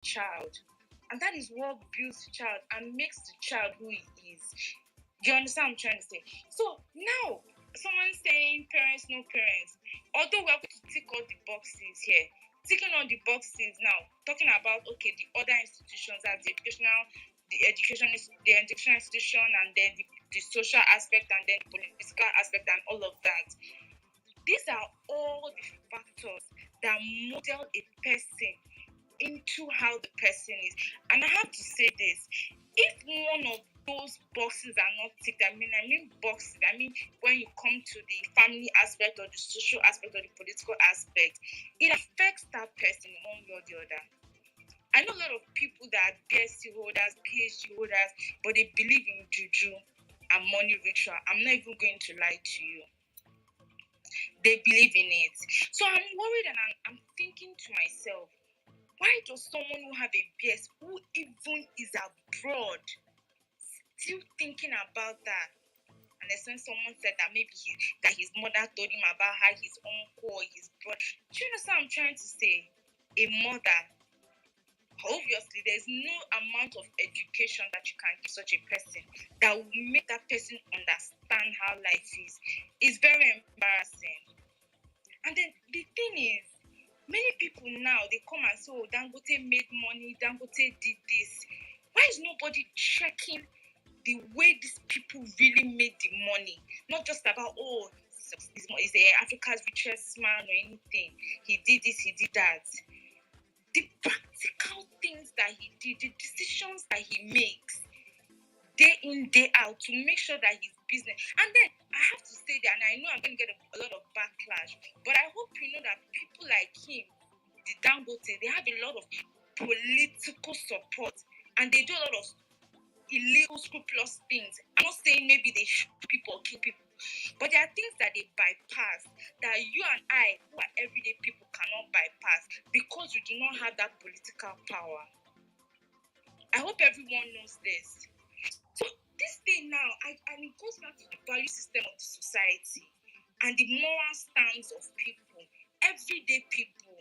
child. And that is what builds the child and makes the child who he is. Do you understand what I'm trying to say? So now, someone saying parents, no parents. Although we're going to tick all the boxes here, ticking all the boxes now, talking about okay, the other institutions as the educational institution, and then the social aspect, and then the political aspect, and all of that. These are all the factors that model a person into how the person is. And I have to say this: if one of those boxes are not ticked, I mean boxes, I mean when you come to the family aspect or the social aspect or the political aspect, it affects that person one way or the other. I know a lot of people that are BSc holders, PhD holders, but they believe in juju and money ritual. I'm not even going to lie to you. They believe in it. So I'm worried, and I'm thinking to myself, why does someone who have a BS, who even is abroad, still thinking about that? And then someone said that maybe that his mother told him about how his uncle or his brother. Do you understand what I'm trying to say? A mother. Obviously, there's no amount of education that you can give such a person that will make that person understand how life is. It's very embarrassing. And then the thing is, many people now, they come and say, oh, Dangote made money, Dangote did this. Why is nobody checking the way these people really made the money? Not just about, oh, he's Africa's richest man or anything. He did this, he did that. The practical things that he did, the decisions that he makes, day in, day out, to make sure that his business. And then I have to say that, and I know I'm going to get a lot of backlash, but I hope you know that people like him, the Dangote, they have a lot of political support, and they do a lot of illegal, scrupulous things. I'm not saying maybe they shoot people or kill people, but there are things that they bypass that you and I, who are everyday people, cannot bypass because we do not have that political power. I hope everyone knows this. So this thing now, and it goes back to the value system of the society and the moral stance of people, everyday people.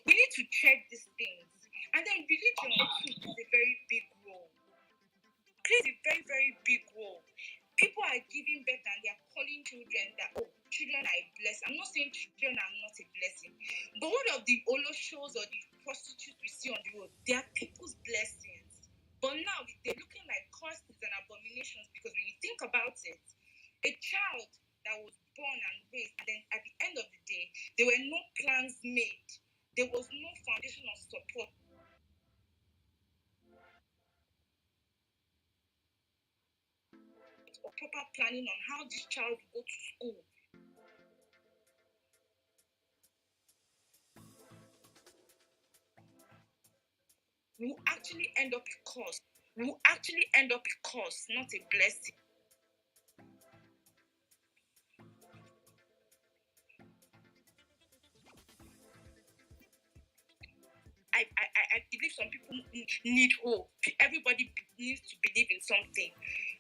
We need to check these things. And then religion too plays a very big role. Plays a very, very big role. People are giving birth and they are calling children that, oh, children are a blessing. I'm not saying children are not a blessing. But one of the Olo shows or the prostitutes we see on the road, they are people's blessings. But now they're looking like curses and abominations because when you think about it, a child that was born and raised, and then at the end of the day, there were no plans made. There was no foundation of support or proper planning on how this child will go to school. We will actually end up a curse. Not a blessing. I believe some people need hope. Everybody needs to believe in something.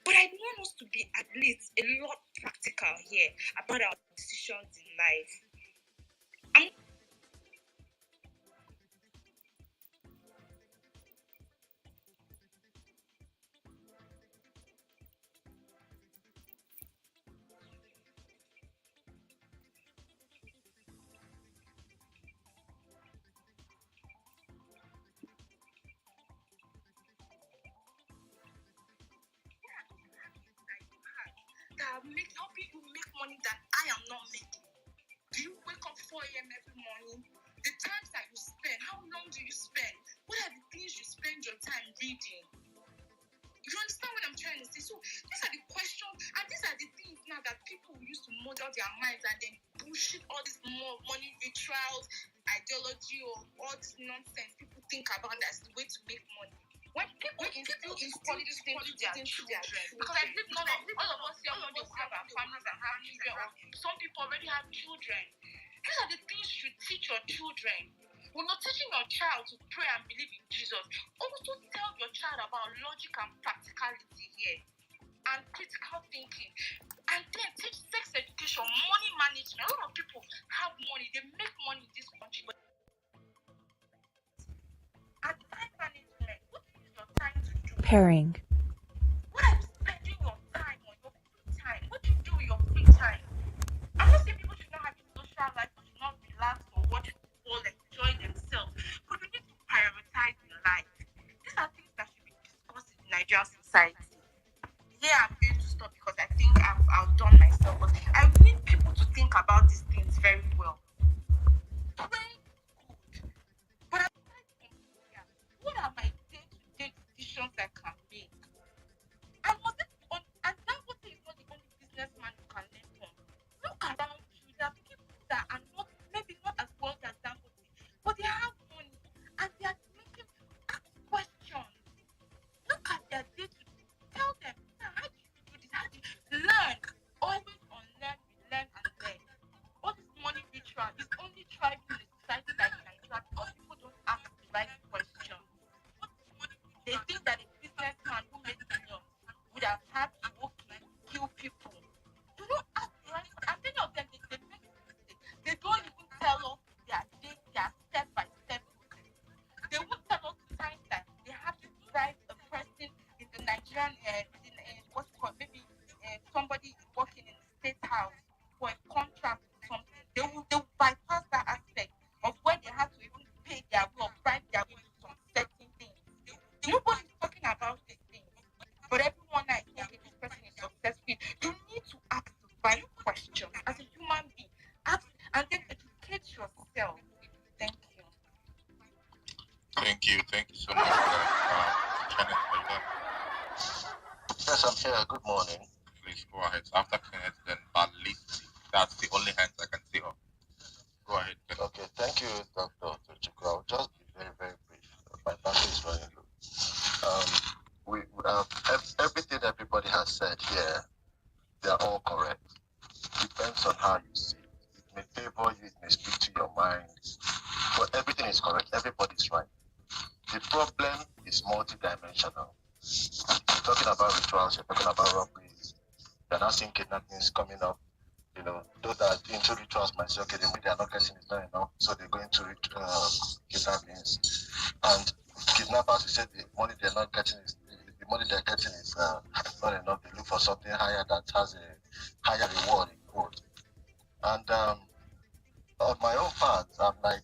But I want us to be at least a lot practical here about our decisions in life. Helping you make money that I am not making. Do you wake up 4 a.m. every morning? The times that you spend, how long do you spend? What are the things you spend your time reading? You understand what I'm trying to say? So these are the questions, and these are the things now that people use to model their minds and then bullshit all these more money rituals, ideology, or all this nonsense people think about that's the way to make money. When people instill these qualities into their children, because I believe all of us here want to have our families and have children, or some people already have children. These are the things you should teach your children. We're not teaching your child to pray and believe in Jesus. Also tell your child about logic and practicality here and critical thinking. And then teach sex education, money management. A lot of people have money, they make money in this country, but caring. What are you spending your time on, your free time? What do you do with your free time? I'm not saying people should not have a social life, or should not relax or watch football, enjoy themselves, but we need to prioritize in life. These are things that should be discussed in Nigerian society. Yeah, I'm going to stop because I think I've outdone myself, but I need people to think about these things very well. Pray good. But aside from prayer, what are my day-to-day decisions I can make? And was it on, and Dangote is not the only businessman you can learn from. Look around you. There are people that are not, maybe not as wealthy as Dangote, but they have money and they are making, ask questions. Look at their day to tell them, "Sir, how do you do this? How do you learn?" Always unlearn, relearn, and learn. All this money ritual is only thriving in a society like Nigeria because people don't ask the right questions. They think that a businessman who made millions would have had to kill people. You don't ask the right questions. And many of them, they make this mistake. They don't even tell us their step-by-step process. They won't tell us the time that they have to drive a person in the Nigerian, what's it called, maybe somebody working in the state house for a contract or something. They will bypass that aspect of where they have to even pay their way or bribe their way to some certain things. Nobody's talking about these things. But everyone now is saying, okay, this person is successful. You need to ask the right questions as a human being. Ask and then educate yourself. Thank you. Thank you so much for that. Kenneth, are you there? Yes, I'm here. Good morning. Please go ahead. After Kenneth, then Balisi. That's the only hands I can see of. Go ahead, Kenneth. Okay, thank you, Dr. Tochukwu. I'll just be very, very brief. My battery is running low. Everything everybody has said here, they are all correct. Depends on how you see it. It may favor you, it may speak to your mind, but everything is correct. Everybody's right. The problem is multidimensional. You're talking about rituals, you're talking about robberies, you're not seeing kidnappings coming up. You know, those that are into rituals might say, okay, the money they are not getting is not enough, so they're going to kidnappings. And kidnappers, you said the money they're not getting is the money they're getting is not enough. They look for something higher that has a higher reward in quote. And on my own part, I'm like,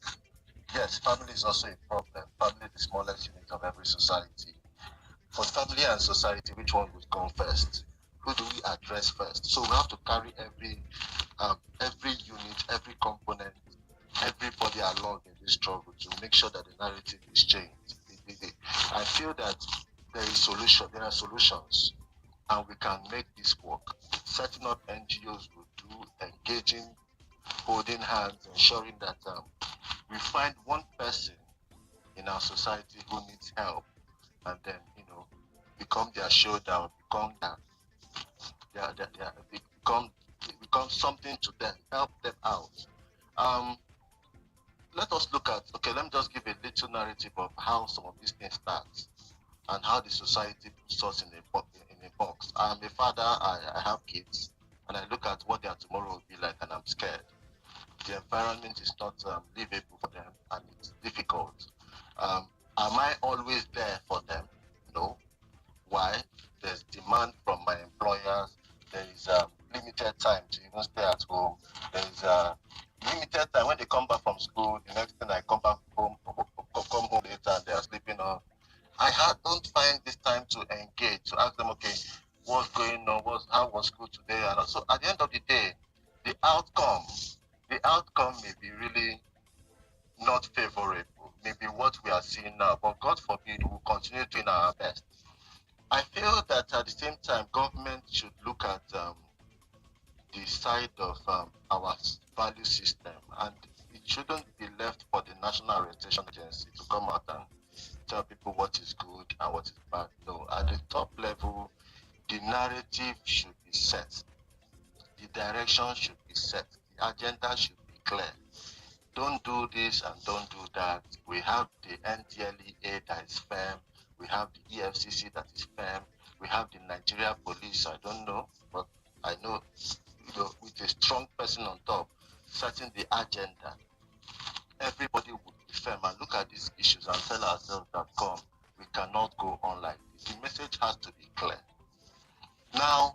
yes, family is also a problem. Family is the smallest unit of every society. For family and society, which one would come first? Who do we address first? So we have to carry every unit, every component, everybody along in this struggle to make sure that the narrative is changed. I feel that there are solutions, and we can make this work. Setting up NGOs will do, engaging, holding hands, ensuring that we find one person in our society who needs help, and then become their shoulder, become something to them, help them out. Let us look at, let me just give a little narrative of how some of these things start and how the society puts us in a box. I'm a father, I have kids, and I look at what their tomorrow will be like, and I'm scared. The environment is not livable for them, and it's difficult. Am I always there for them? No. Why? There's demand from my employers. There is limited time to even stay at home. There is limited time when they come back from school. The next thing I come home later and they are sleeping on. Don't find this time to engage, to ask them, okay, what's going on? How was school today? And so at the end of the day, the outcome may be really not favorable. Maybe what we are seeing now, but God forbid, we will continue doing our best. I feel that at the same time, government should look at the side of our value system, and it shouldn't be left for the National Arrestation Agency to come out and tell people what is good and what is bad. No, at the top level, the narrative should be set. The direction should be set. The agenda should be clear. Don't do this and don't do that. We have the NDLEA that is firm. We have the EFCC that is firm. We have the Nigeria police. I don't know, but I know, with a strong person on top, setting the agenda, everybody would be firm and look at these issues and tell ourselves that, we cannot go on like this. The message message has to be clear. Now,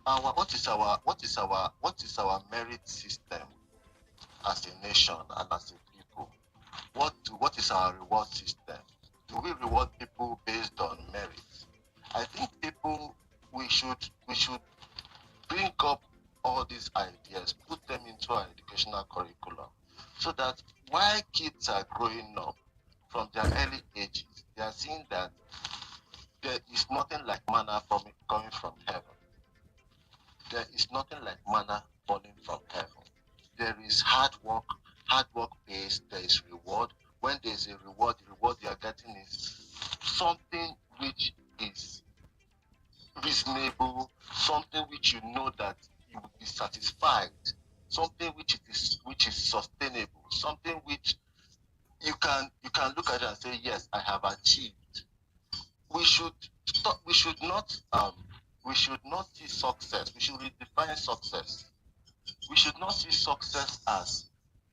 what is our merit system as a nation and as a people? What is our reward system? Do we reward people based on merit? I think we should bring up all these ideas, put them into our educational curriculum, so that while kids are growing up from their early ages, they are seeing that there is nothing like manna coming from heaven. There is nothing like manna falling from heaven. There is hard work pays, there is reward. When there is a reward, the reward you are getting is something which is reasonable, something which you know that you will be satisfied, something which is sustainable, something which you can look at it and say, yes, I have achieved. We should not see success. We should redefine success. We should not see success as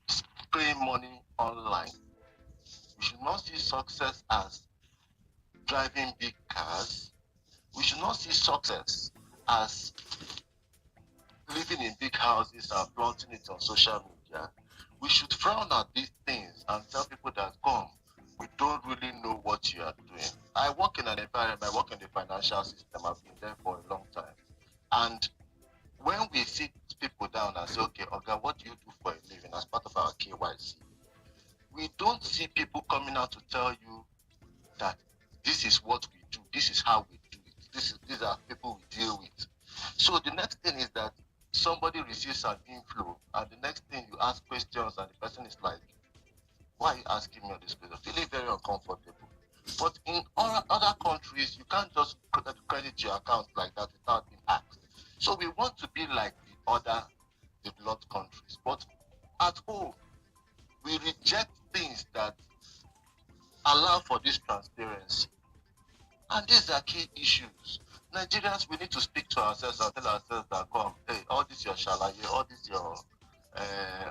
spraying money online. We should not see success as driving big cars. We should not see success as living in big houses and flaunting it on social media. We should frown at these things and tell people that, come, we don't really know what you are doing. I work in an environment, I work in the financial system, I've been there for a long time. And when we sit people down and say, okay, Oga, what do you do for a living as part of our KYC? We don't see people coming out to tell you that this is what we do, this is how we do it, these are people we deal with. So the next thing is that somebody receives an inflow, and the next thing you ask questions, and the person is like, why are you asking me all this question? Feeling very uncomfortable. But in other countries, you can't just credit your account like that without being asked. So we want to be like the other developed countries. But at home, we reject things that allow for this transparency. And these are key issues. Nigerians, we need to speak to ourselves and tell ourselves that, come, hey, all this your shalaye,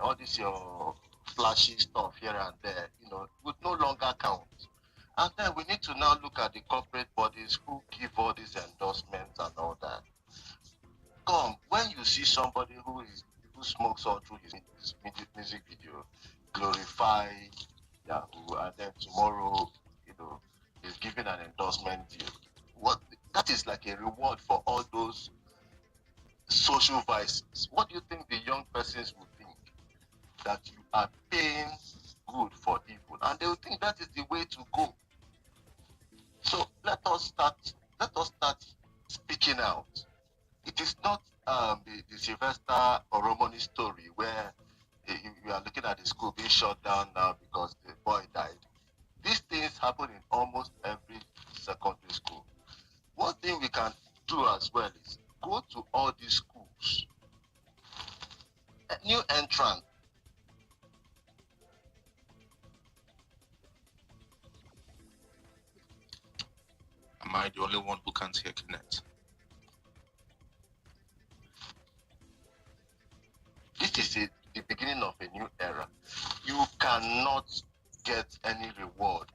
all this your flashy stuff here and there, would no longer count. And then we need to now look at the corporate bodies who give all these endorsements and all that. Come, when you see somebody who smokes all through his music video, glorify Yahoo, and then tomorrow, he's giving an endorsement deal. That is like a reward for all those social vices. What do you think the young persons would think? That you are paying good for evil, and they will think that is the way to go. So let us start speaking out. It is not the Sylvester Oromoni story where you are looking at the school being shut down now because the boy died. These things happen in almost every secondary school. One thing we can do as well is go to all these schools. A new entrant. Am I the only one who can't hear Kenneth? This is the beginning of a new era. You cannot get any reward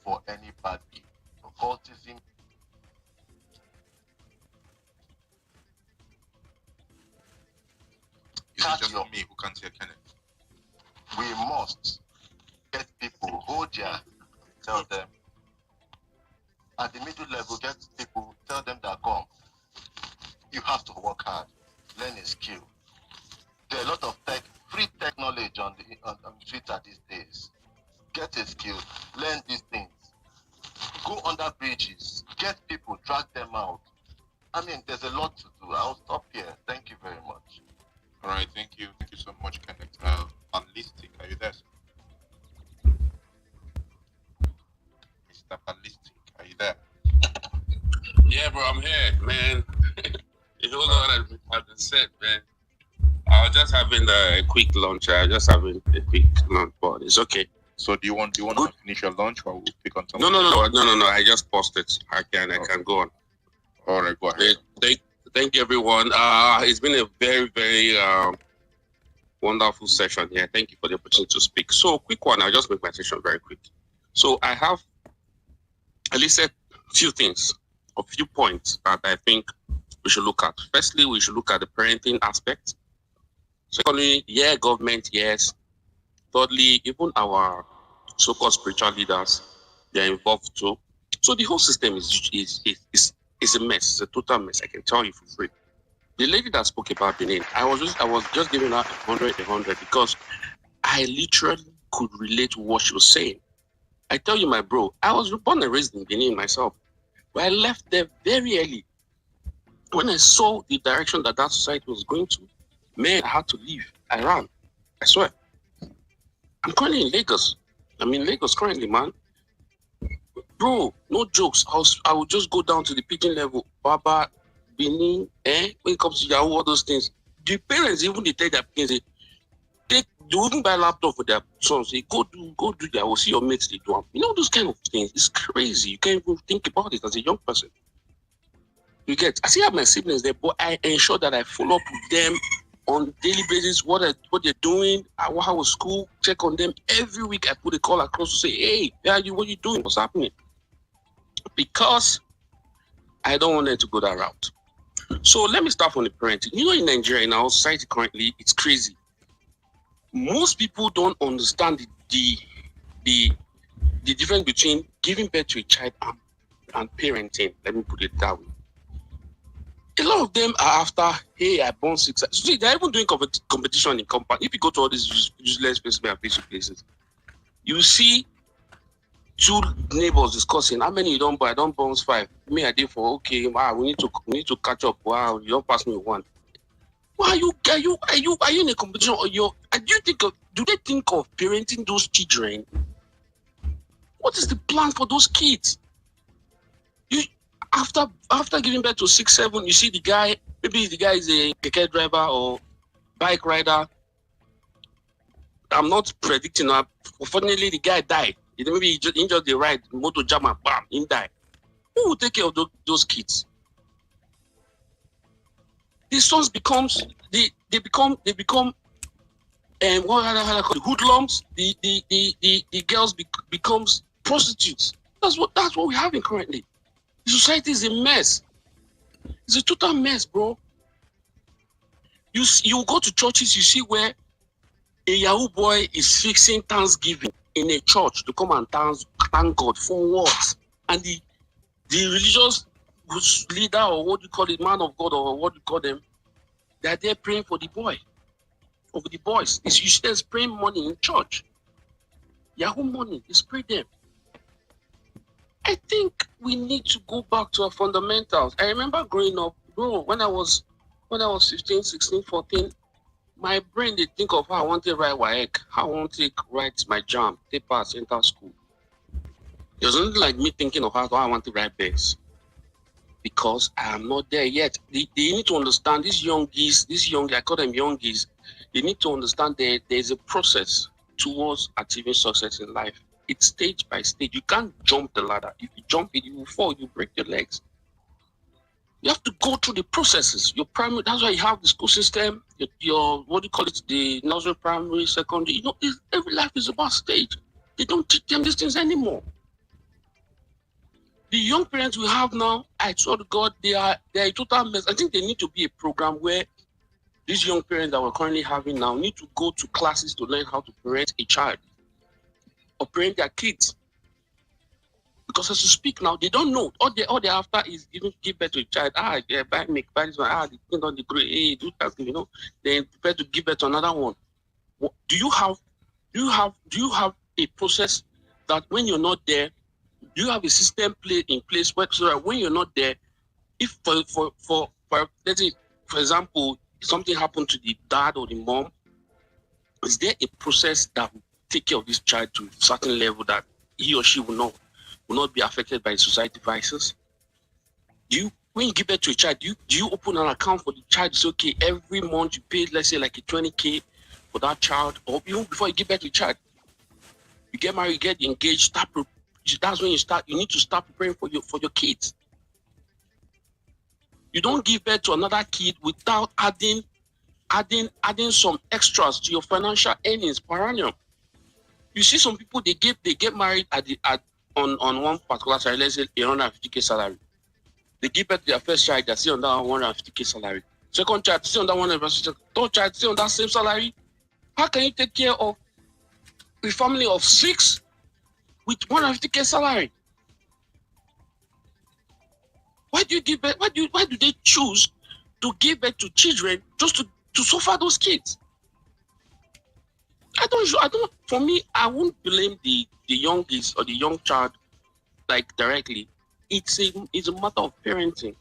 for any bad deed. Occultism. Is it just me who can't hear Kenneth? We must get people, tell them. At the middle level, get people, tell them that, come, you have to work hard, learn a skill. There are a lot of free tech knowledge on Twitter these days. Get a skill, learn these things. Go under bridges, get people, drag them out. I mean, there's a lot to do. I'll stop here. Thank you very much. All right, thank you so much, Kenneth. Ballistic, are you there? Mr. Ballistic, are you there? Yeah, bro, I'm here, man. A whole lot has been said, man. I was just having a quick lunch. But it's okay. So do you want to finish your lunch, or we'll pick on something? No. I just paused it. I can go on. All right, go ahead. Thank you, everyone. It's been a very, very wonderful session here. Thank you for the opportunity to speak. So, quick one. I'll just make my session very quick. So, I have at least a few things. a few points that I think we should look at. Firstly, we should look at the parenting aspect. Secondly, yeah, government, yes. Thirdly, even our so-called spiritual leaders, they are involved too. So the whole system is a mess. It's a total mess. I can tell you for free. The lady that spoke about Benin, I was just giving her 100 because I literally could relate to what she was saying. I tell you, my bro, I was born and raised in Benin myself, but I left there very early. When I saw the direction that society was going to, man, I had to leave. I ran. I swear. I'm currently in Lagos. I'm in Lagos currently, man. Bro, no jokes. I would just go down to the pidgin level. Baba, Benin, when it comes to Yahoo, all those things. The parents, even they tell their kids, they even buy laptop for their sons. Say, go do Yahoo, see your mates, they do them. You know, those kind of things. It's crazy. You can't even think about it as a young person. You get, I still have my siblings there, but I ensure that I follow up with them on a daily basis, what they're doing, how was school, check on them. Every week I put a call across to say, hey, where are you, what are you doing, what's happening? Because I don't want them to go that route. So let me start from the parenting. You know, in Nigeria, in our society currently, it's crazy. Most people don't understand the difference between giving birth to a child and parenting. Let me put it that way. A lot of them are after, hey, I born 6. See, they're even doing competition in company. If you go to all these useless places and Facebook places, you see 2 neighbors discussing how many you don't buy. I don't born 5. Me, I did 4. Okay, wow, we need to catch up. Wow, you don't pass me 1. Why are you in a competition? Or do they think of parenting those children? What is the plan for those kids? You after giving birth to 6, 7, you see the guy. Maybe the guy is a keke driver or bike rider. I'm not predicting that. Unfortunately, the guy died. Maybe he just injured the ride, motor jam and bam, he died. Who will take care of those kids? These sons they become what I call the hoodlums. The girls becomes prostitutes. That's what we're having currently. The society is a mess. It's a total mess, bro. You go to churches, you see where a Yahoo boy is fixing Thanksgiving in a church to come and thank God for what? And the religious leader, or what you call it, man of God, or what you call them, they're there praying for the boy, for the boys. You see them spraying money in church. Yahoo money, they spray them. I think we need to go back to our fundamentals. I remember growing up, bro, when I was 15, 16, 14, my brain did think of how I want to write WAEC, how I want to write my JAM, take pass, enter school. It was only like me thinking of how I want to write best. Because I am not there yet. They need to understand these young, I call them youngies, they need to understand there's a process towards achieving success in life. It's stage by stage. You can't jump the ladder. If you jump it, you will fall, you break your legs. You have to go through the processes. Your primary, that's why you have the school system, your what do you call it, the nursery, primary, secondary. You know, every life is about stage. They don't teach them these things anymore. The young parents we have now, I swear to God, they are a total mess. I think there need to be a program where these young parents that we're currently having now need to go to classes to learn how to parent a child or parent their kids. Because as you speak now, they don't know. All they're after is give birth to a child. Yeah, buy this one. The thing on the grade. Hey, do that, you know. Then prepare to give birth to another one. Do you have a process that when you're not there, do you have a system in place where so that when you're not there, if for let's say, for example, something happened to the dad or the mom, is there a process that will take care of this child to a certain level that he or she will not be affected by society vices? When you give birth to a child, do you open an account for the child? It's okay, every month you pay, let's say like a 20K for that child, or even before you give birth to a child, you get married, you get engaged, that's when you need to start preparing for your kids. You don't give birth to another kid without adding some extras to your financial earnings per annum. You see some people, they get married on one particular salary, let's say 150K salary. They give birth to their first child, they see on that 150k salary. Second child, see on that 150k. Third child, see on that same salary. How can you take care of a family of 6 with 150k salary? Why do you give birth? Why do they choose to give birth to children just to suffer those kids? I don't. For me, I won't blame the youngest or the young child like directly. It's a matter of parenting.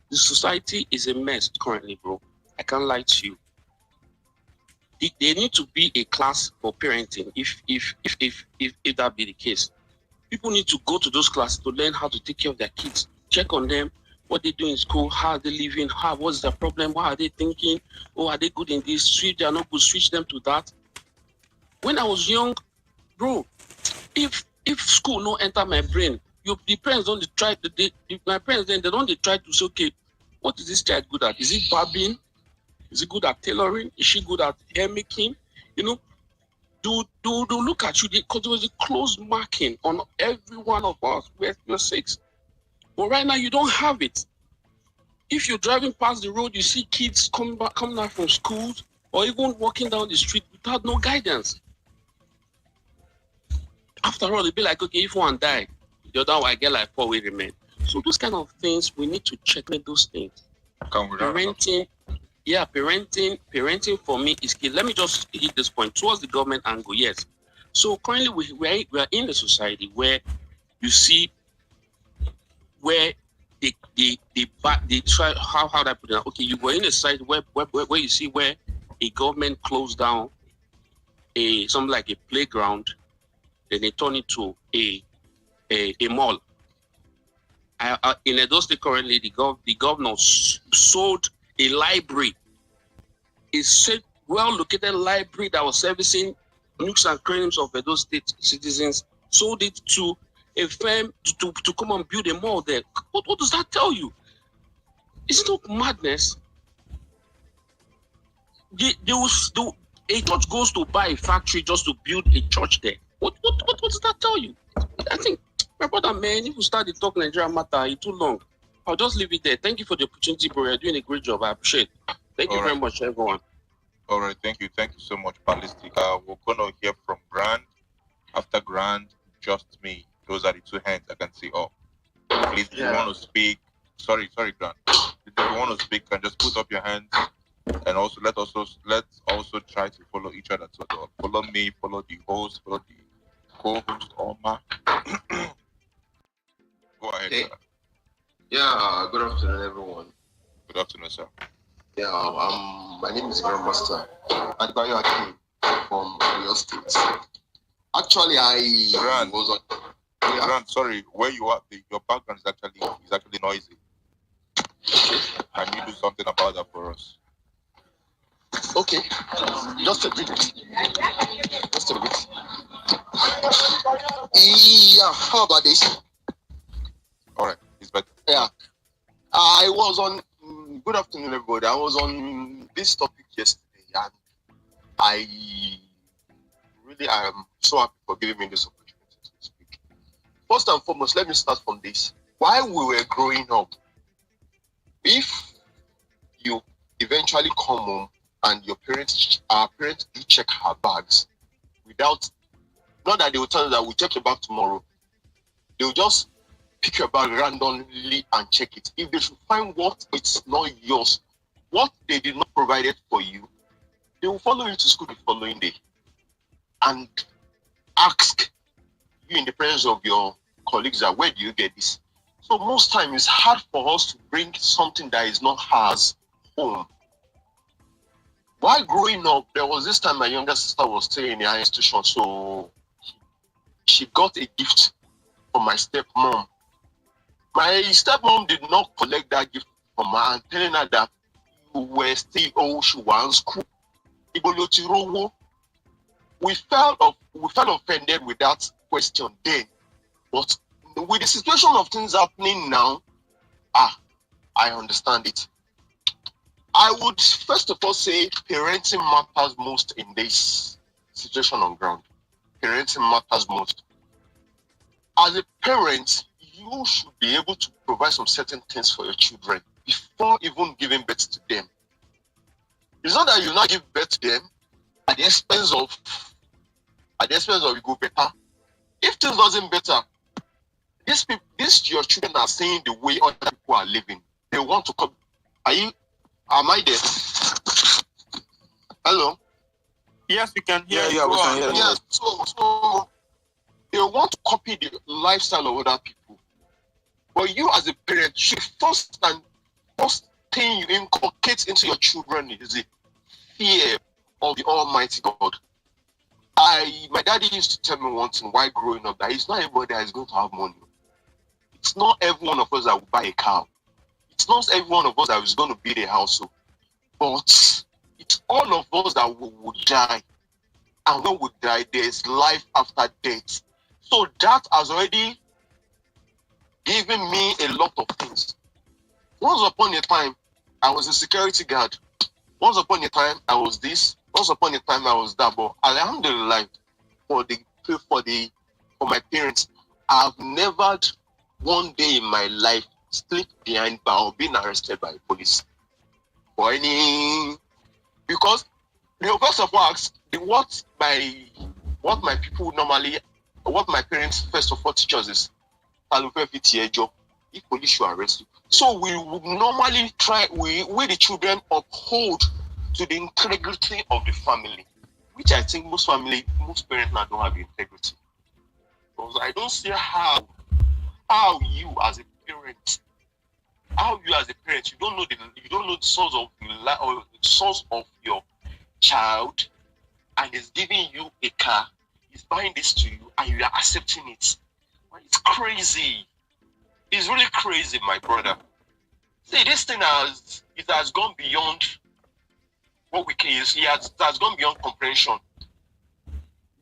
The society is a mess currently, bro. I can't lie to you. There need to be a class for parenting. If that be the case, people need to go to those classes to learn how to take care of their kids, check on them, what they do in school, how are they living, what's their problem, what are they thinking, are they good in this? Switch, they are not good, switch them to that. When I was young, bro, if school no enter my brain, the parents don't try to. My parents then they don't try to say, okay, what is this child good at? Is it barbing? Is he good at tailoring? Is she good at hair making? You know, do look at you because there was a close marking on every one of us. We're 6, but right now you don't have it. If you're driving past the road, you see kids coming out from schools or even walking down the street without no guidance. After all, they'll be like, okay, if one die, the other one I get like 4 will remain. So those kind of things, we need to checkmate those things. Parenting for me is key. Let me just hit this point towards the government angle. Yes. So currently we are in a society where you see where they try how do I put it? Okay, you were in a society where you see where a government closed down something like a playground, then they turn it to a mall. In Edo State currently, the governor sold a library, a well-located library that was servicing nooks and crannies of Edo State citizens, sold it to a firm to come and build a mall there. What does that tell you? Is it not madness? A church goes to buy a factory just to build a church there. What does that tell you? I think, my brother, man, if we start to talk Nigeria matter, it's too long. I'll just leave it there. Thank you for the opportunity, bro. You're doing a great job. I appreciate it. Thank you very much, everyone. All right, thank you. Thank you so much, Ballistic. We're going to hear from Grand. After Grand, just me. Those are the 2 hands I can see up. Please, if you want to speak, sorry, Grand. If you want to speak, can just put up your hands. And also let's also try to follow each other. So follow me, follow the host, follow the co-host, Omar. Go ahead, sir. Yeah, good afternoon, everyone. Good afternoon, sir. Yeah, my name is Grandmaster Adbayo Akin from Oyo State. Actually, Grand, was on. Yeah. Grand, sorry, where you are, your background is actually noisy. Can you do something about that for us? Okay, just a bit. Yeah, how about this? All right, it's better. Yeah, I was on. Good afternoon, everybody. I was on this topic yesterday, and I am so happy for giving me this opportunity to speak. First and foremost, let me start from this. While we were growing up, if you eventually come home and our parents do check our bags without, not that they will tell you that we'll check your bag tomorrow. They will just pick your bag randomly and check it. If they should find what it's not yours, what they did not provide it for you, they will follow you to school the following day and ask you in the presence of your colleagues that where do you get this? So most times it's hard for us to bring something that is not ours home. While growing up, there was this time my younger sister was staying in her institution, so she got a gift from my stepmom. My stepmom did not collect that gift from her and telling her that you were still she was in school. We felt offended with that question then, but with the situation of things happening now, I understand it. I would first of all say parenting matters most in this situation on ground. Parenting matters most. As a parent, you you should be able to provide some certain things for your children before even giving birth to them. It's not that you not give birth to them at the expense of you go better. If things doesn't better, these your children are seeing the way other people are living. They want to come. Am I there? Hello? Yes, we can hear you. Yeah, we can hear you. Yeah, so they want to copy the lifestyle of other people. But you as a parent should first thing you inculcate into your children is the fear of the Almighty God. My daddy used to tell me one thing while growing up, that it's not everybody that is going to have money. It's not every one of us that will buy a car. It's not every one of us that is going to build a house. But it's all of us that will die. And when we die, there's life after death. So that has already given me a lot of things. Once upon a time, I was a security guard. Once upon a time, I was this. Once upon a time, I was that. But alhamdulillah, for my parents, I've never one day in my life slipped behind bar or been arrested by the police or any, because the first of all ask what my parents first of all teach us is if police should arrest you. So we would normally try, we the children uphold to the integrity of the family, which I think most parents now don't have integrity. Because I don't see how you as a parent, you don't know the source of your child, and is giving you a car, is buying this to you, and you are accepting it. It's crazy. It's really crazy, my brother. See, this thing has gone beyond what we can use. It has gone beyond comprehension.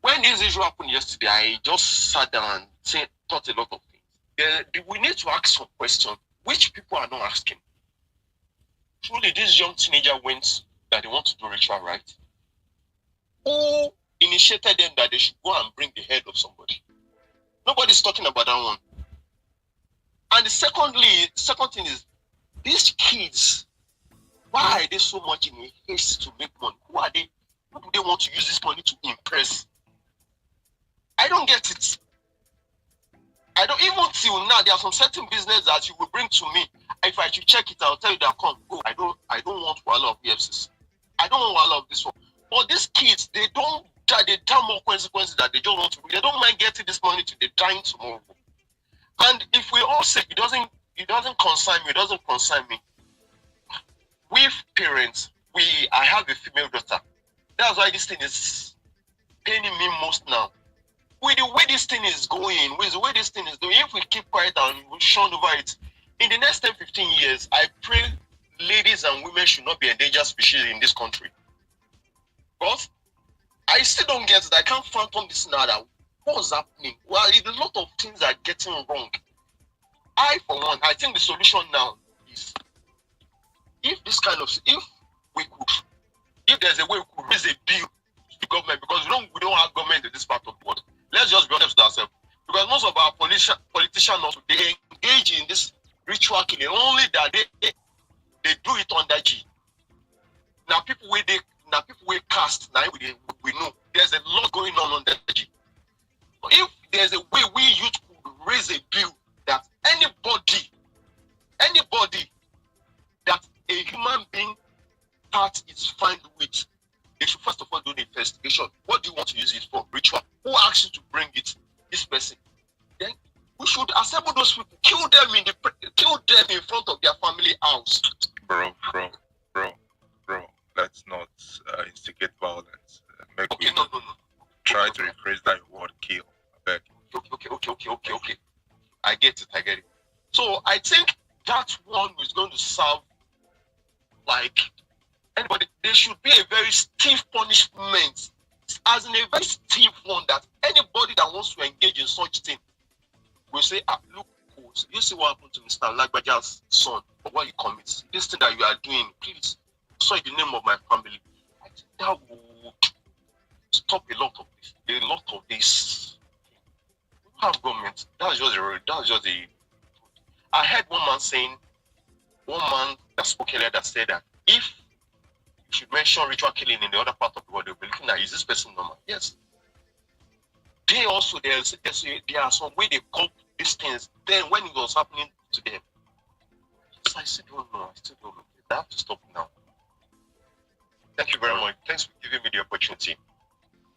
When this issue happened yesterday, I just sat down and thought a lot of things. We need to ask some questions, which people are not asking. Truly, this young teenager went that they want to do ritual, right? Who initiated them that they should go and bring the head of somebody? Nobody's talking about that one. And the second thing is, these kids, why are they so much in a haste to make money? Who are they? Who do they want to use this money to impress? I don't get it. I don't even till now. There are some certain business that you will bring to me. If I should check it, I'll tell you that come go. I don't want a lot of EFCs. I don't want a lot of this one. But these kids, they have more consequences that they don't want to. They don't mind getting this money to the dying tomorrow. And if we all say it doesn't concern me, it doesn't concern me. We parents, I have a female daughter. That's why this thing is paining me most now. With the way this thing is going, if we keep quiet and we shun over it, in the next 10, 15 years, I pray ladies and women should not be endangered species in this country. But I still don't get it. I can't fathom this now. What's happening? Well, a lot of things are getting wrong. For one, I think the solution now is if there's a way we could raise a bill to the government, because we don't have government in this part of the world. Let's just be honest with ourselves. Because most of our politicians also, they engage in this ritual killing, only that they do it under G. Now people will cast, now we know there's a lot going on under G. But if there's a way we youth could raise a bill that anybody that a human being part is found with, they should first of all do the investigation. What do you want to use it for? Ritual. Who asked you to bring it? This person. Then we should assemble those people, kill them in front of their family house. Bro. Let's not instigate violence. No. Try to rephrase that word kill. I beg. Okay. I get it. So I think that one is going to serve like anybody. There should be a very stiff punishment, as in a very stiff one, that anybody that wants to engage in such thing will say, look, you see what happened to Mr. Lagbaja's son, or what he commits. This thing that you are doing, please, sorry, the name of my family. I think that will stop a lot of this. We don't have government. That's just the I heard one man that spoke earlier that said that if you should mention ritual killing in the other part of the world, they'll be looking at, is this person normal? Yes. They also, there are some way they cope these things. Then when it was happening to them, I still don't know. I have to stop now. Thank you very much. Thanks for giving me the opportunity.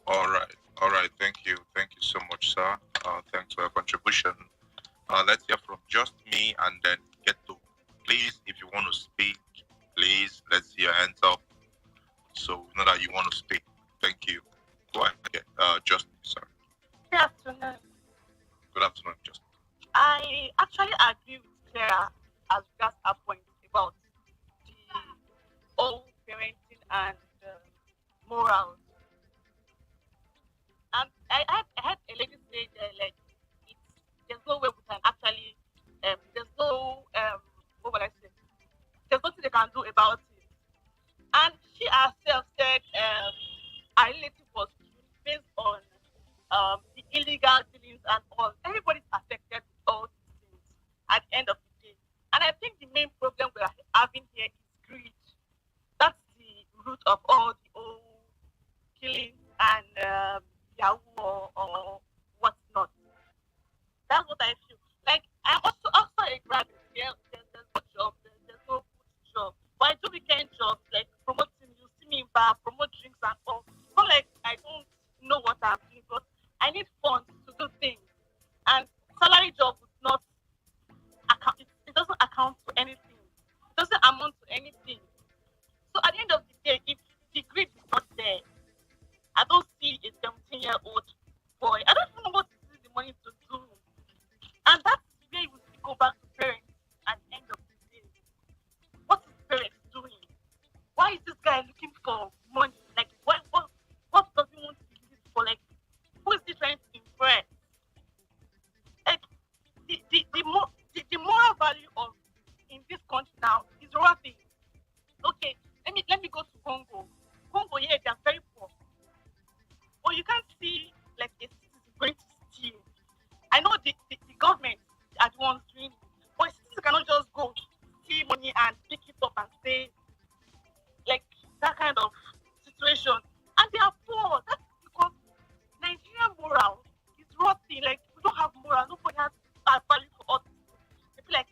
All right. Thank you so much, sir. Thanks for your contribution. Let's hear from Just Me and then get to. Please, if you want to speak, please let's see your hands up. So we know that you want to speak. Thank you. Go ahead. Just Me, sir. Good afternoon. Good afternoon, Just Me. I actually agree with Clara as regards her point about the old parenting and morals. And I had a lady say like there's no way we can actually there's no what would I say? There's nothing they can do about it. And she herself said her relative was based on the illegal dealings and all. Everybody's affected with all these things at the end of the day. And I think the main problem we are having here is greed. That's the root of all the old killings and Yahoo or what's not. That's what I feel. Like I'm also a graduate. Yeah, there's no job. There's no good job. But I do weekend jobs like promoting. You see me in bar, promote drinks and all. Not like I don't know what I'm doing, but I need funds to do things. And salary job would not account. It doesn't account for anything. It doesn't amount to anything. So at the end of the day, if the greed is not there, I don't see a 17-year-old boy. I don't even know what to use the money to do. And that's where we go back to parents at the end of the day. What is parents doing? Why is this guy looking for money? Like, what does he want to use it for? Like, who is he trying to impress? Like, the moral value of in this country now is rotting. Okay, let me go to Congo. Congo, yeah, they're very poor. But you can't see like a citizen going to steal. I know the government are the ones doing it, but a citizen cannot just go steal money and pick it up and say like that kind of situation. And they are poor. That's because Nigerian moral is rotting. Like we don't have moral. Nobody has value for us. They feel like,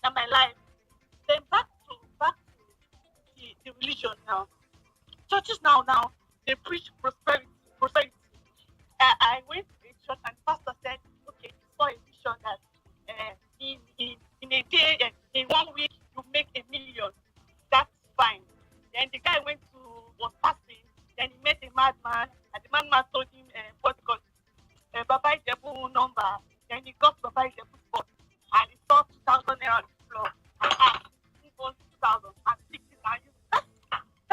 that's my life. Then back to the religion now. Churches now they preach prosperity. I went to a church and the pastor said, okay, you saw a vision that in a day, in 1 week, you make 1 million. That's fine. Then the guy was passing, then he met a madman, and the madman told him what's called Baba Ijebu number. Then he got Baba Ijebu spot, and he saw 2,000 naira on the floor, and asked, who owns 2,000? And 60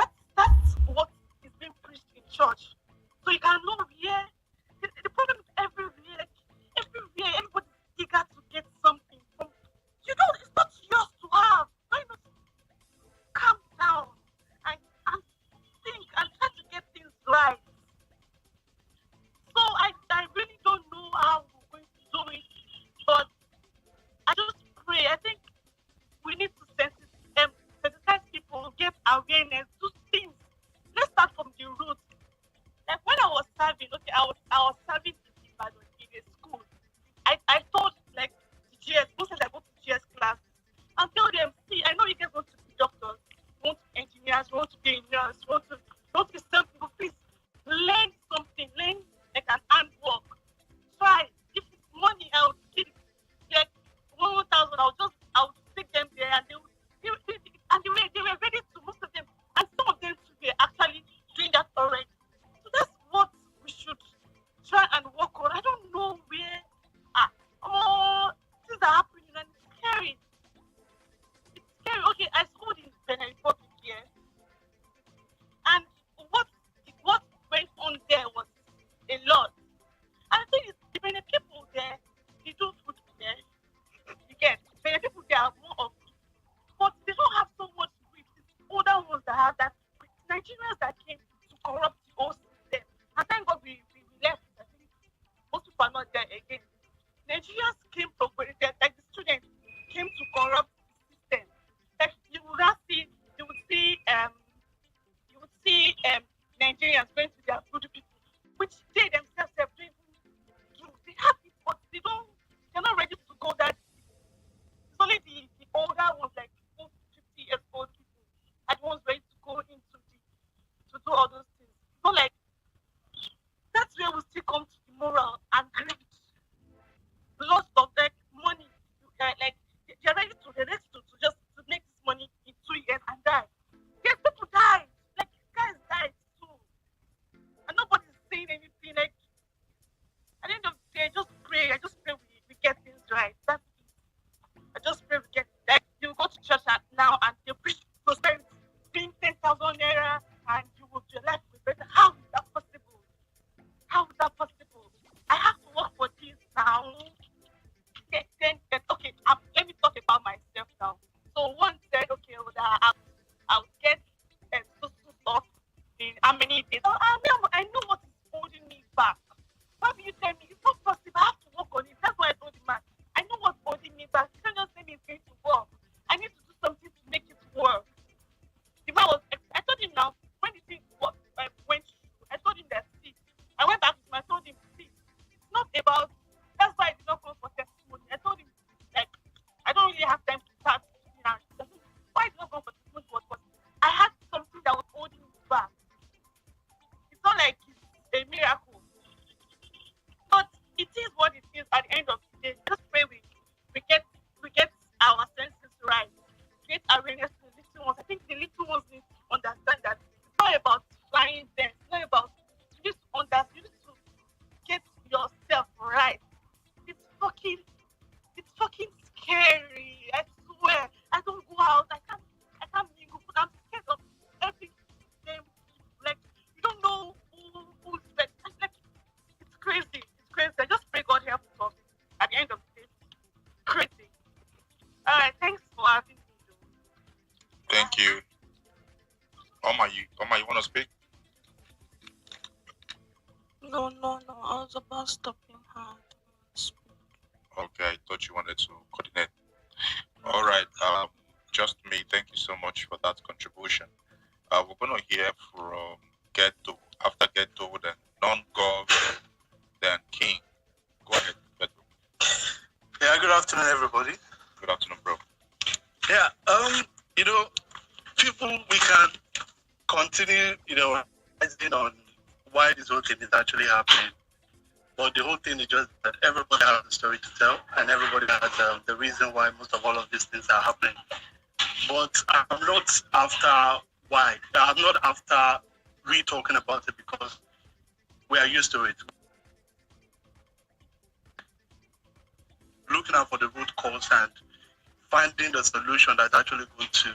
and that's what is being preached in church. So you can know where the problem is everywhere, everybody's eager to get something from it's not yours to have. Why not calm down and think and try to get things right? So I really don't know how we're going to do it, but I just pray. I think we need to sensitize people, get awareness, do things. Let's start from the roots. Like when I was serving, I was serving in Ibadan in a school. I told like the GS, most of them go to GS class and tell them, see, I know you guys want to be doctors, you want to be engineers, you want to be nurse, you want to be some people, please learn something, learn like an handwork. Try. If it's money, I would give it. Like 1,000, I'll take them there and they were ready to, most of them. And I just pray we get like you go to church now and they preach prosperity, paying 10,000 naira and your life will be better. How is that possible? How is that possible? I have to work for this now. Then okay, let me talk about myself now. So one said, okay, well, I'll get so stuff in how many days. I know what is holding me back. Why will you tell me it's not possible? I have to work on it. That's why I told the man. I know what's holding me back. You can't just say me it's going to work. I need to do something to make it work. The man was. I told him now when the thing went through. I told him that see. I went back to him. I told him see. It's not about. That's why I did not come for testimony. I told him like I don't really have time to start now. Why did not come for testimony? Because I had something that was holding me back. It's not like it's a miracle. But it is what it is at the end of the day. Just pray we get we get our senses right. Create awareness to the little ones. I think the little ones need to understand that it's not about flying them. It's not about you need to understand. You need to get yourself right. It's fucking scary. I swear. I don't go out. I can't mingle. I'm scared of everything. Like you don't know who's like it's crazy. It's crazy. I just pray God help us at the end of the day. Crazy. Alright, thanks for having me. Thank you. Oma, you want to speak? No. I was about stopping her. Okay, I thought you wanted to coordinate. All right. Just me. Thank you so much for that contribution. We're gonna hear from Ghetto. After Ghetto, then Non-Gov, then King. Go ahead, Ghetto. Yeah, good afternoon, everybody. Good afternoon, bro. Yeah, people, we can continue, rising on why this whole thing is actually happening. But the whole thing is just that everybody has a story to tell, and everybody has the reason why most of all of these things are happening. But I'm not after why. I'm not after re-talking about it because we are used to it. Looking out for the root cause and finding the solution that's actually going to,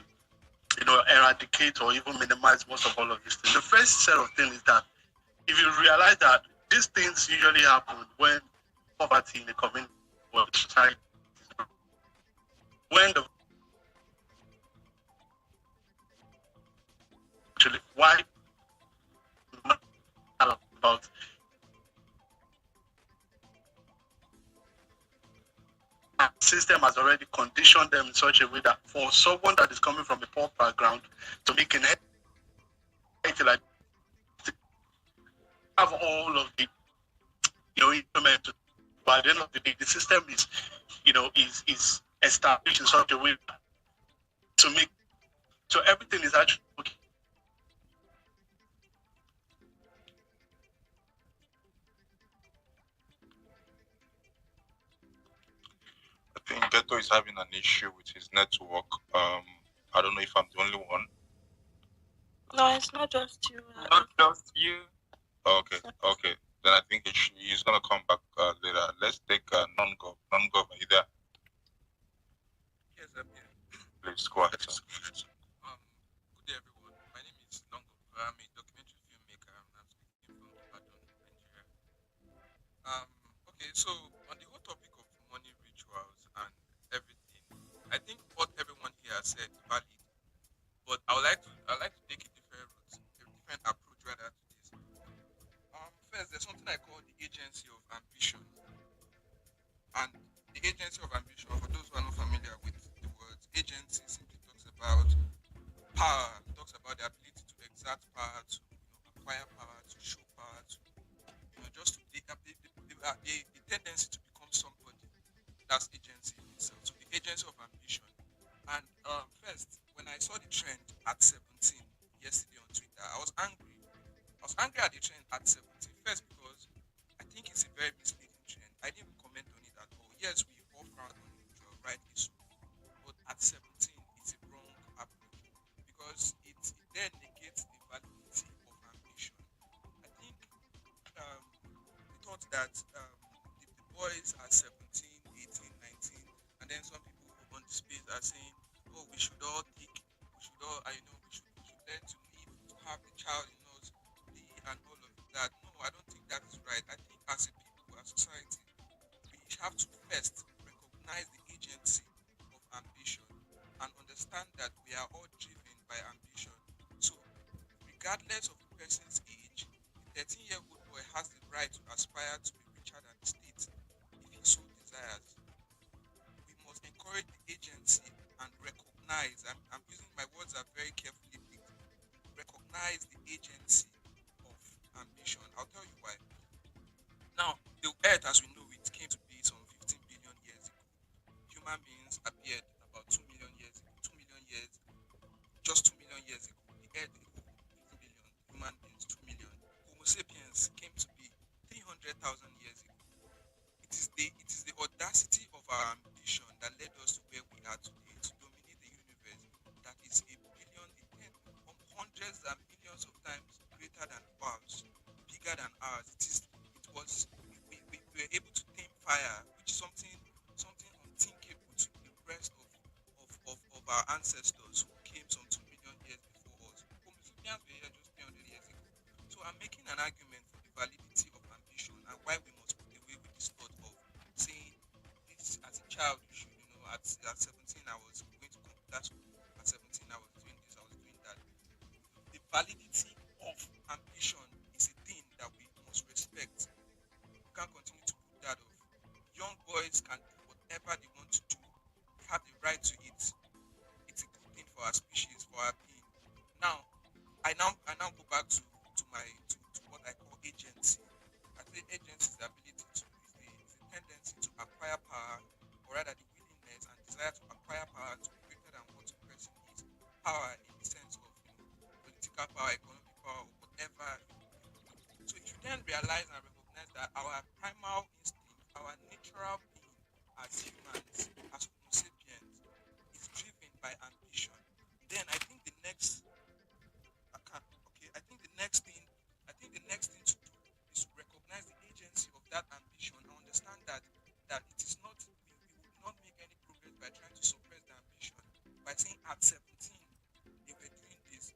eradicate or even minimize most of all of these things. The first set of things is that if you realize that these things usually happen when poverty in the community or society, when the actually why about system has already conditioned them in such a way that for someone that is coming from a poor background to make an like have all of the instruments, but at the end of the day, the system is is established in such a way to make so everything is actually okay. I think Ghetto is having an issue with his network. I don't know if I'm the only one. No, it's not just you. Not just you. Okay. Then I think he's gonna come back later. Let's take Non-Gov. Non-Gov, are you there? Yes, I'm here. Please go ahead. Sir. Good day, everyone. My name is Nongo. I'm a documentary filmmaker and I'm speaking from Ibadan, Nigeria. Okay, so on the whole topic of money rituals and everything, I think what everyone here has said is valid, but I would like to take a different route, a different approach rather to this. First, there's something I call the agency of ambition, and the agency of ambition, for those who are not familiar with the words, agency simply talks about power. It talks about the ability to exert power, to acquire power, to show power, to just to the tendency to become somebody. That's agency in itself. So the agency of ambition. And first, when I saw the trend at 17 yesterday on Twitter, I was angry. I was angry at the trend at 17. First, because I think it's a very misleading trend. I didn't comment on it at all. Yes, we all frown on it, rightly so. But at 17, it's a wrong approach because it then negates the validity of ambition. I think we thought that the boys are 17, 18, 19, and then some people are saying, oh, we should all take, we should all, we should learn to live, to have the child in us, and all of that. No, I don't think that is right. I think as a people, as society, we have to first recognize the agency of ambition and understand that we are all driven by ambition. So, regardless of the person's age, the 13-year-old boy has the right to aspire to be richer than the state if he so desires. We must encourage the agency and recognize, I'm using my words are very carefully picked, recognize the agency of ambition. I'll tell you why. Now, the earth as we know it came to be some 15 billion years ago. Human beings appeared about 2 million years ago. 2 million years, just 2 million years ago. The earth, 15 billion, human beings, 2 million. Homo sapiens came to be 300,000 years ago. It is the audacity of our ambition that led us to where we are today, to dominate the universe that is a billion, hundreds and millions of times greater than ours, bigger than ours. We were able to tame fire, which is something unthinkable to the rest of our ancestors who came some 2 million years before us. Homo sapiens were here just 300 years ago. So I'm making an argument for the validity of ambition and why we must put away with this thought of saying this as a child you should, at 17 I was going to computer school, at 17 I was doing this, I was doing that. The validity of ambition is a thing that we must respect. We can't continue to put that off. Young boys can do whatever they want to do. They have the right to it. It's a good thing for our species, for our being. Now, I now go back to what I call agency. I say agency is the ability to is the tendency to acquire power, or rather the willingness and desire to acquire power to be greater than what a person is. Power in the sense of political power, economic power, or whatever. So if you then realize and recognize that our primal instinct, our natural being as humans, as Homo sapiens, is driven by ambition, then I think the next I can okay, I think the next thing to do is to recognize the agency of that ambition and understand that it is not we would not make any progress by trying to suppress the ambition by saying at 17 they were doing this.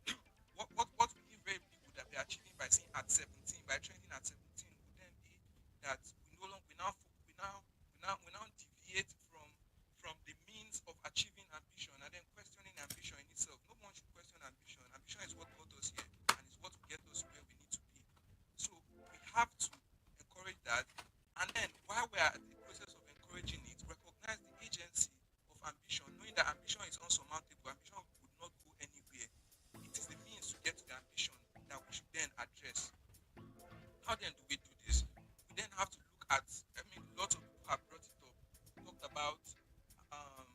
What we think very big would have been achieving by saying at 17, by training at 17 would then be that we no longer we now deviate from the means of achieving ambition and then questioning ambition in itself. No one should question ambition. Ambition is what got us here and is what will get us where we need to be. So we have to encourage that, and then while we are in the process of encouraging it, recognize the agency of ambition, knowing that ambition is unsurmountable. Ambition would not go anywhere. It is the means to get to the ambition that we should then address. How then do we do this? We then have to look at, lots of people have brought it up, talked about, um,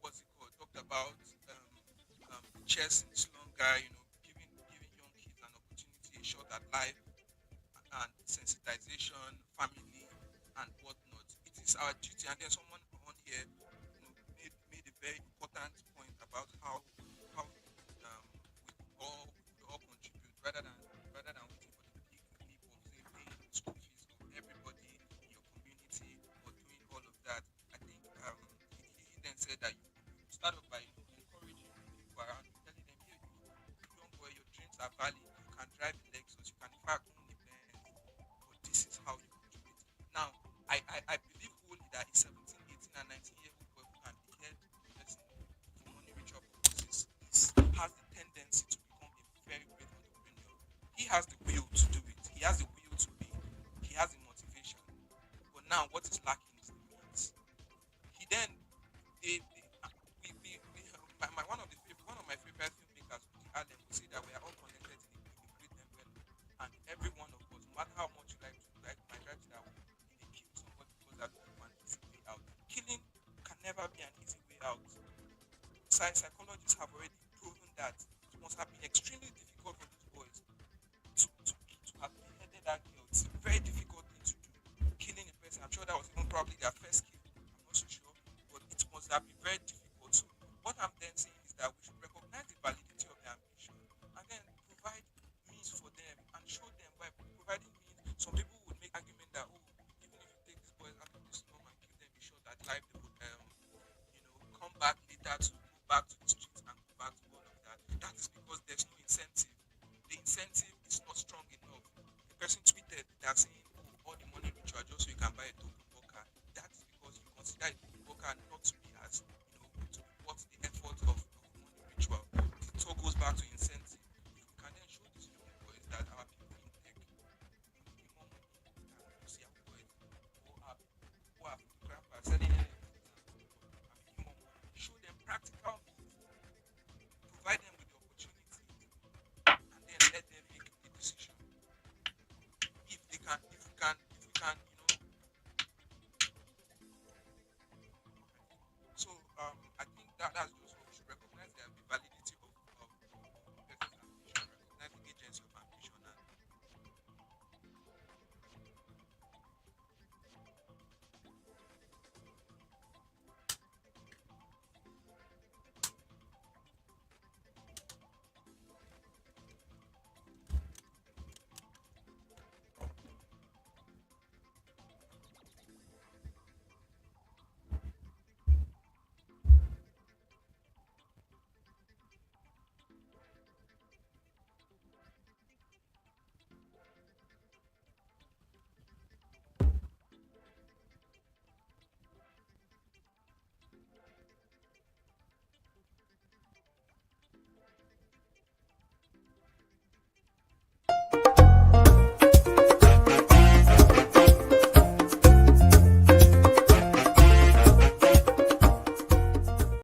what's it called? Talked about the chess in slum guy, giving young kids an opportunity, a shot at life, and sensitization, family, and whatnot. It is our duty, and then someone on here, made a very important point about how we all contribute rather than waiting for the big leap of say paying the school fees of everybody in your community or doing all of that. I think he then said that you start off by encouraging people around you, telling them, hey, young boy, your dreams are valid. You can drive a Lexus, you can in fact own a Benz, but this is how you do it. Now, I believe wholly that a 17, 18, and 19-year-old boy who can be head person for money ritual purposes has the tendency to become a very great entrepreneur. He has the will to do it. He has the will to be. He has the motivation. But now, what is lacking is the means. He then, they we one of my favorite filmmakers, Woody Allen, would say that we are all connected in a great envelope, and every one of us, no matter how much you like my drive that way, if they kill somebody because they're looking for an easy way out, killing can never be an easy way out. Psychologists have already proven that it must have been extremely difficult for those boys to have beheaded that girl. It's a very difficult thing to do. Killing a person, I'm sure that was even probably their first kill. I'm not so sure, but it must have been very difficult. So what I'm then saying